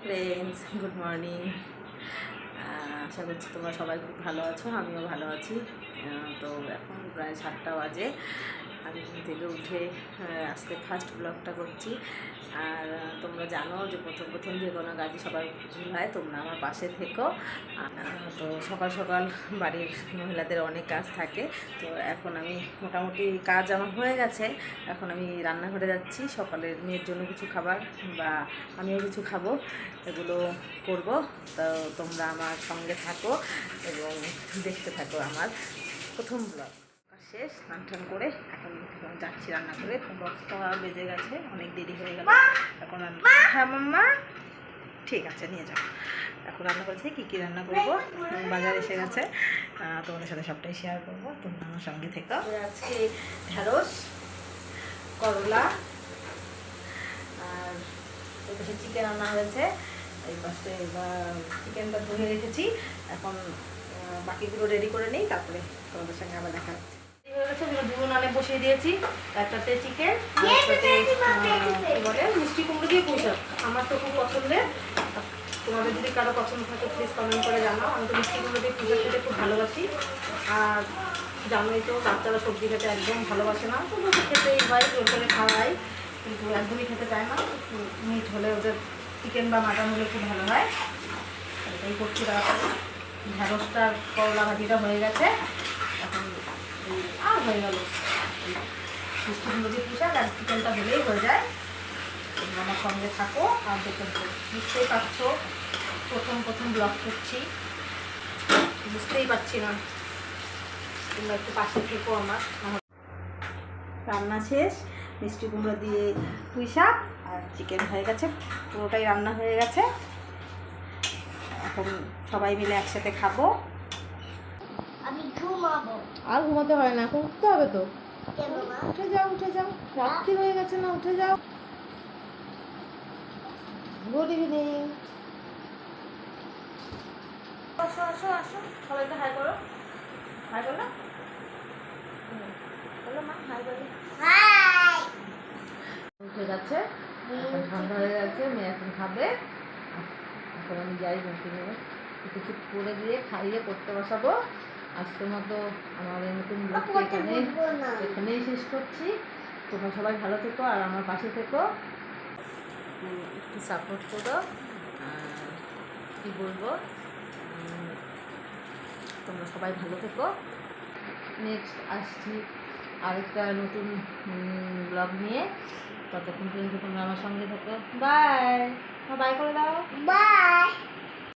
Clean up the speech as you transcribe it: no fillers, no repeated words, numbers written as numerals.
Friends, good morning. আশা করছি তোমরা সবাই খুব ভালো আছো, আমিও ভালো আছি। তো এখন প্রায় 7টা বাজে। আমি ঘুম থেকে উঠে আজকে ফার্স্ট ব্লগটা করছি। আর তোমরা জানো যে প্রথম প্রথম যে কোনো কাজই সবার ভুল হয়, তোমরা আমার পাশে থেকো। তো সকাল সকাল বাড়ির মহিলাদের অনেক কাজ থাকে। তো এখন আমি মোটামুটি কাজ আমার হয়ে গেছে। এখন আমি রান্নাঘরে যাচ্ছি সকালের মেয়ের জন্য কিছু খাবার, বা আমিও কিছু খাবো, এগুলো করব। তো তোমরা আমার সঙ্গে থাকো এবং দেখতে থাকো আমার প্রথম ব্লগ। শেষ, স্নান টান করে এখন যাচ্ছি রান্না করে। 10টা বেজে গেছে, অনেক দেরি হয়ে গেল। এখন হ্যাঁ মাম্মা, ঠিক আছে নিয়ে যাও। এখন রান্না করেছি, কী কী রান্না করবো, বাজার এসে গেছে, তোমাদের সাথে সবটাই শেয়ার করবো। তোমরা আমার সঙ্গে থেকো। আজকে ঢ্যাঁড়স, করলা, আর ওই পাশে চিকেন রান্না হয়েছে। এই পাশে চিকেনটা ধুয়ে রেখেছি। এখন বাকিগুলো রেডি করে নিই, তারপরে তোমাদের সঙ্গে আবার দেখা হচ্ছে। হয়ে গেছে, দুটো নানে বসিয়ে দিয়েছি। একটাতে চিকেন, একটাতে বলে মিষ্টি কুমড়ো দিয়ে পুঁই শাক। আমার তো খুব পছন্দের। তোমাদের যদি কারো পছন্দ থাকে প্লিজ কমেন্ট করে জানাও। আমি তো মিষ্টি কুমড়ো দিয়ে পুঁই শাক খেতে খুব ভালোবাসি। আর জানোই তো বাচ্চারা সবজি খেতে একদম ভালোবাসে না, তো খেতেই হয়, জোর করে খাওয়াই, কিন্তু একদমই খেতে চায় না। মিট হলে ওদের চিকেন বা মাটন হলে খুব ভালো হয়। এটাই করছি। ঢ্যাঁড়সটা করলা ভাজিটা হয়ে গেছে। এখন আর হয়ে গেল মিষ্টি কুমড়ো দিয়ে পুঁই শাক আর চিকেনটা হলেই হয়ে যায়। তোমরা আমার সঙ্গে থাকো আর দেখে বুঝতেই পারছো প্রথম প্রথম ব্লগ করছি, বুঝতেই পারছি না। তোমরা একটু পাশে থেকো আমার। রান্না শেষ, মিষ্টি কুমড়ো দিয়ে পুঁই শাক আর চিকেন হয়ে গেছে, পুরোটাই রান্না হয়ে গেছে। এখন সবাই মিলে একসাথে খাবো। আমি ঘুমাবো। আর ঘুমাতে হয় না, এখন উঠতে হবে তো। উঠে যাও, উঠে যাও, রাত্রি হয়ে গেছে না, উঠে যাও। Good evening. আসো আসো আসো, সবাইকে হাই করো। হাই করো, বলো মা হাই করো। হাই। উঠে গেছে, এখন ঠান্ডা হয়ে গেছে, মেয়ে এখন খাবে। এখন আমি যাই মুখে নেবে কিছু করে দিয়ে খাইয়ে পড়তে বসাবো। আজকের মতো আমার এই নতুন ব্লগটি এখানেই শেষ করছি। তোমরা সবাই ভালো থেকো আর আমার পাশে থেকো, একটু সাপোর্ট করো। কী বলবো, তোমরা সবাই ভালো থেকো। নেক্সট আসছি আরেকটা নতুন ব্লগ নিয়ে। ততক্ষণ পর্যন্ত তোমরা আমার সঙ্গে থেকো। বাই, বাই করে দাও। বাই।